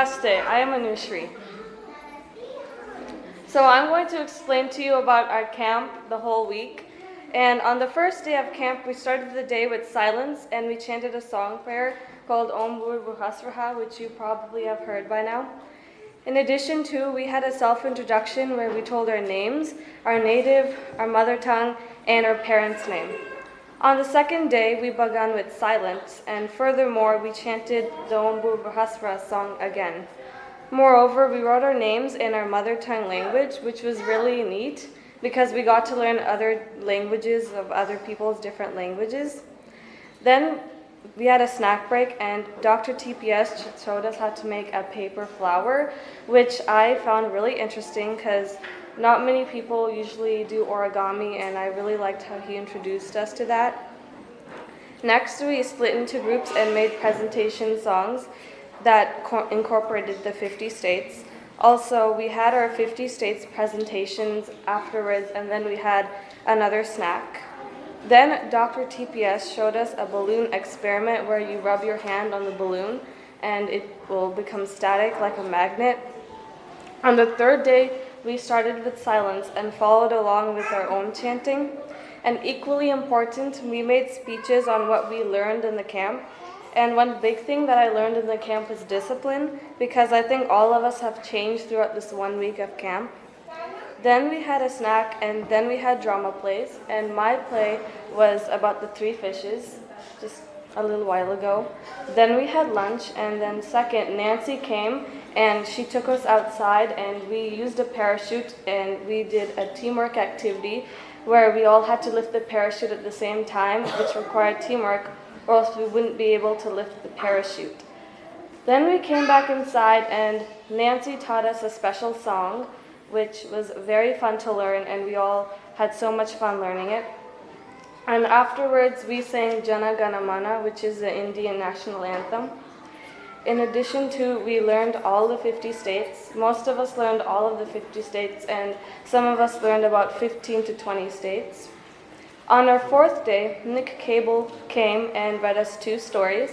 Namaste, I am Anushri. So I'm going to explain to you about our camp the whole week. And on the first day of camp, we started the day with silence and we chanted a song prayer called Om Bhur Bhuvasvaha, which you probably have heard by now. In addition to, we had a self-introduction where we told our names, our native, our mother tongue, and our parents' name. On the second day, we began with silence, and furthermore, we chanted the Om Bhur Bhuvasvaha song again. Moreover, we wrote our names in our mother tongue language, which was really neat because we got to learn other languages of other people's different languages. Then we had a snack break and Dr. TPS showed us how to make a paper flower, which I found really interesting because not many people usually do origami, and I really liked how he introduced us to that. Next, we split into groups and made presentation songs that incorporated the 50 states. Also, we had our 50 states presentations afterwards, and then we had another snack. Then Dr. TPS showed us a balloon experiment where you rub your hand on the balloon and it will become static like a magnet. On the third day, we started with silence and followed along with our own chanting. And equally important, we made speeches on what we learned in the camp. And one big thing that I learned in the camp was discipline, because I think all of us have changed throughout this 1 week of camp. Then we had a snack, and then we had drama plays, and my play was about the 3 fishes, just a little while ago. Then we had lunch, and then second, Nancy came, and she took us outside, and we used a parachute, and we did a teamwork activity where we all had to lift the parachute at the same time, which required teamwork, or else we wouldn't be able to lift the parachute. Then we came back inside and Nancy taught us a special song, which was very fun to learn, and we all had so much fun learning it. And afterwards we sang Jana Gana Mana, which is the Indian national anthem. In addition to, we learned all the 50 states. Most of us learned all of the 50 states, and some of us learned about 15 to 20 states. On our 4th day, Nick Cable came and read us 2 stories,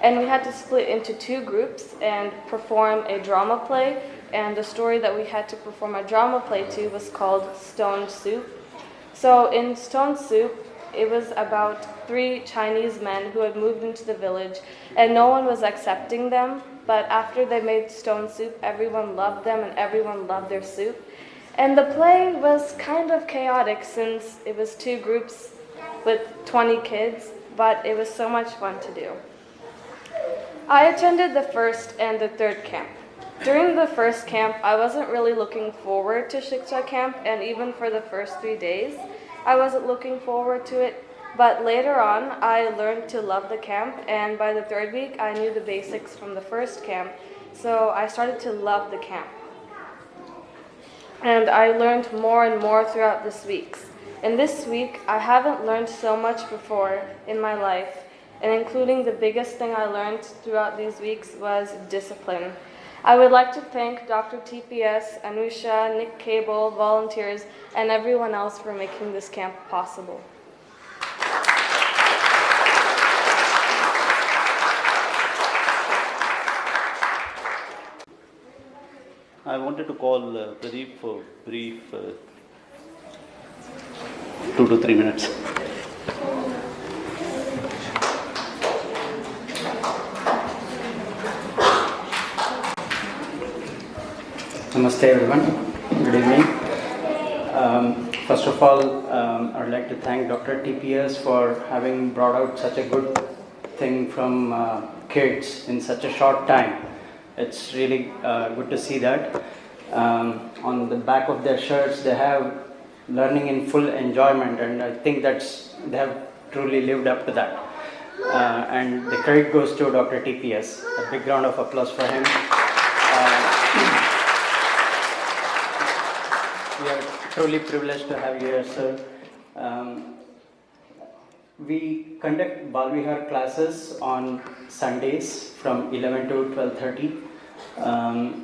and we had to split into 2 groups and perform a drama play, and the story that we had to perform a drama play to was called Stone Soup. So in Stone Soup, it was about 3 Chinese men who had moved into the village, and no one was accepting them, but after they made stone soup, everyone loved them and everyone loved their soup. And the play was kind of chaotic since it was 2 groups with 20 kids, but it was so much fun to do. I attended the 1st and the 3rd camp. During the 1st camp, I wasn't really looking forward to Shiksha camp, and even for the first 3 days, I wasn't looking forward to it. But later on, I learned to love the camp, and by the 3rd week, I knew the basics from the 1st camp, so I started to love the camp. And I learned more and more throughout this weeks. In this week, I haven't learned so much before in my life, and including the biggest thing I learned throughout these weeks was discipline. I would like to thank Dr. TPS, Anusha, Nick Cable, volunteers, and everyone else for making this camp possible. I wanted to call Pradeep for brief 2 to 3 minutes. Namaste everyone, good evening. First of all, I would like to thank Dr. TPS for having brought out such a good thing from kids in such a short time. It's really good to see that. On the back of their shirts, they have learning in full enjoyment, and I think they have truly lived up to that. And the credit goes to Dr. TPS. A big round of applause for him. We are truly privileged to have you here, sir. We conduct Balvihar classes on Sundays from 11 to 12:30.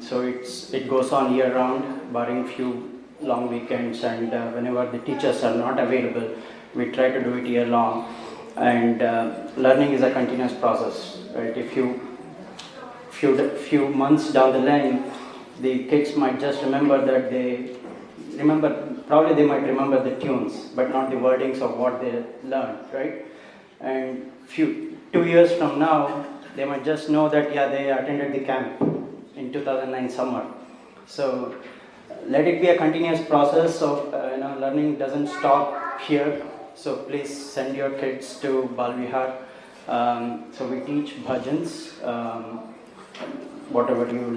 So it goes on year round, barring few long weekends, and whenever the teachers are not available, we try to do it year long. And learning is a continuous process, right? If you few months down the line, the kids might just remember that they probably they might remember the tunes, but not the wordings of what they learned, right? And 2 years from now, they might just know that yeah, they attended the camp in 2009 summer. So let it be a continuous process of learning doesn't stop here. So please send your kids to Balvihar. So we teach bhajans, whatever you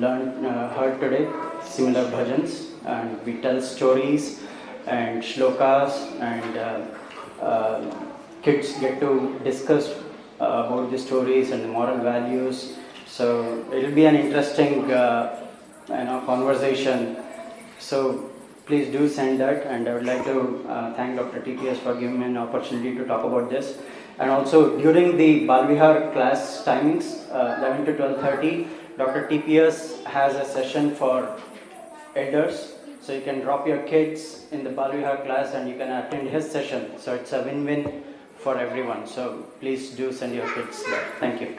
heard today, similar bhajans, and we tell stories and shlokas, and kids get to discuss about the stories and the moral values. So it will be an interesting conversation. So please do send that, and I would like to thank Dr. TPS for giving me an opportunity to talk about this. And also during the Balvihar class timings, 11 to 12:30, Dr. TPS has a session for elders. So you can drop your kids in the Balvihar class and you can attend his session. So it's a win-win for everyone. So please do send your kids there. Thank you.